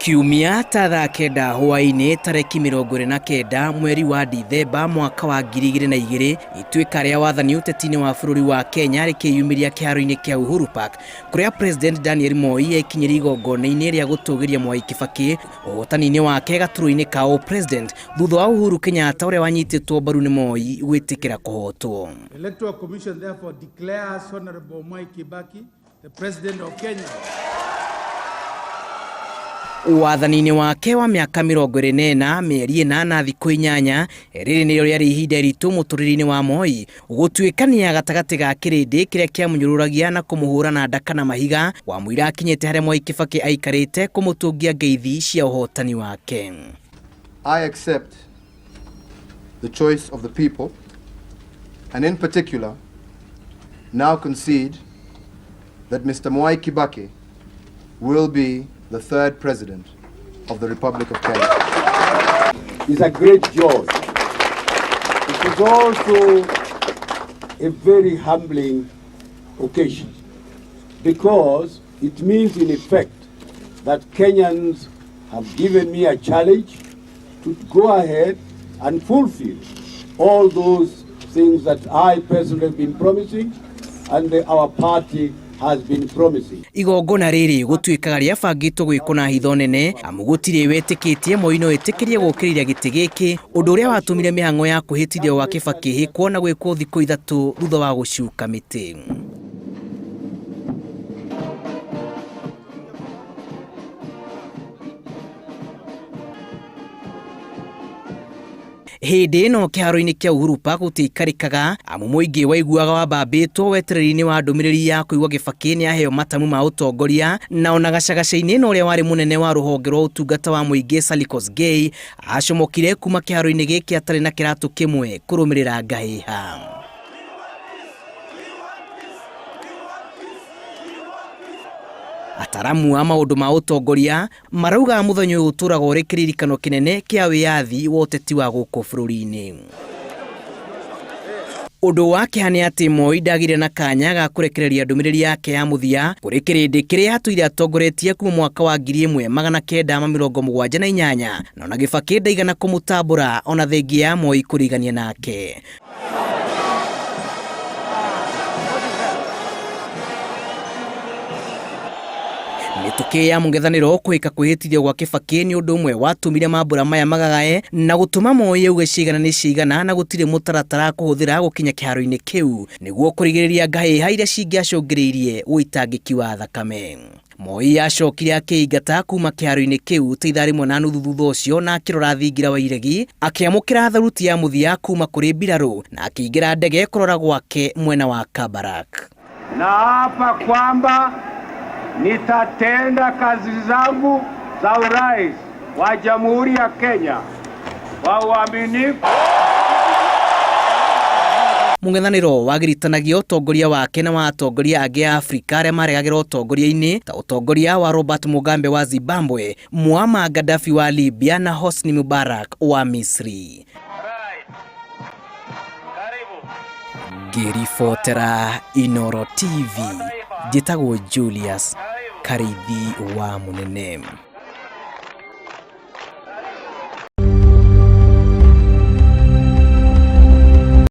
Kiumia thaa kenda hwaini tareki 29 mweri wa Dithemba mwaka wa 2022 ituika ria wathani utetini wa bururi wa Kenya rikiyumiria kiharo-ini kia Uhuru Park kuria President Daniel Moi ekinyiri igongona-ini ria gutugiria Mwai Kibaki uhotani-ini wake gaturo-ini ka President thutha wa Uhuru Kenyatta uria wanyititwo mbaru ni Moi gwitikira kuhotwo. Electoral Commission therefore declares Honorable Mwai Kibaki the President of Kenya. Wathani-ini wake wa miaka 24 mieri 8 thiku 8 riri niro riari ihinda ritu muturiri-ini wa Moi gutuikania gatagati ga kirindi kiria kiamunyururagia na kumuhura na ndaka na mahiga wa muira akinyete haria Mwai Kibaki aikarite kumutungia ngeithi cia uhotani wake. I accept the choice of the people and in particular now concede that Mr. Mwai Kibaki will be the third president of the Republic of Kenya. It's a great joy. It is also a very humbling occasion because it means in effect that Kenyans have given me a challenge to go ahead and fulfill all those things that I personally have been promising and our party has been promising. Igongona riri gutuikaga ria bangitwo gwiko na hitho nene amu gutire wetikitie Moi no etikirie gukiriria giti giki undu uria watumire mihango ya kuhitithio wa Kibaki hikwo na gwikwo thikũ 3 thutha wa gucuka miti. Hindi no kiharo-ini kia Uhuru Park gutikarikaga amu muingi waiguaga wambambitwo wetereri-ini wa ndumiriri ya kuigwa Kibaki ni aheo matamu ma utongoria na ona gacagaca-ini no uria wari munene wa ruhonge rwa utungata wa muingi Gay acomokire kuma kiharo-ini giki atari na kiratu kimwe kurumirira ngahiha. Ataramu wa maundu ma utongoria marauga muthenya uyu uturaga uri kiririkano kinene kia wiyathi wa uteti wa guku bururi-ini. Undu wake ni ati Moi ndagire na kanya ga kurekereria ndumiriri yake ya muthia kuri kirindi kiria atuire atongoretie kuma mwaka wa 1978 na ona Kibaki ndaigana kumutambura ona thengia ya Moi kurigania nake. Mituki ya mungethaniro kuika kuhitithio gwa Kibaki ni undu umwe watumire mambura maya magagae na gutuma Moi auge cigana ni cigana na gutire mutaratara kuhuthira gukinya kiharo-ini kiu niguo kurigiriria ngahiha iria cingiacungiriirie uitangiki wa thakame. Moi acokire akiingata kuma kiharo-ini kiu ta 1.5 thutha ucio na akirora thingira wa iregi akiamukira tharuti ya muthia kuma kuri mbiraru na akiingira ndege kurora gwake mwena wa Kabarak. Na hapa kwamba nitatenda kazi zangu za urais wa Jamhuri ya Kenya kwa uaminifu. Mungethaniro wagiritanagia utongoria wake na wa atongoria angi a Afrika aria maregagira utongoria-ini ta utongoria wa Robert Mugabe wa Zimbabwe, Muammar Gaddafi wa Libya na Hosni Mubarak wa Misri. Ngiribotera Inooro TV, njĩtagwo Julius Karithi wa Munene.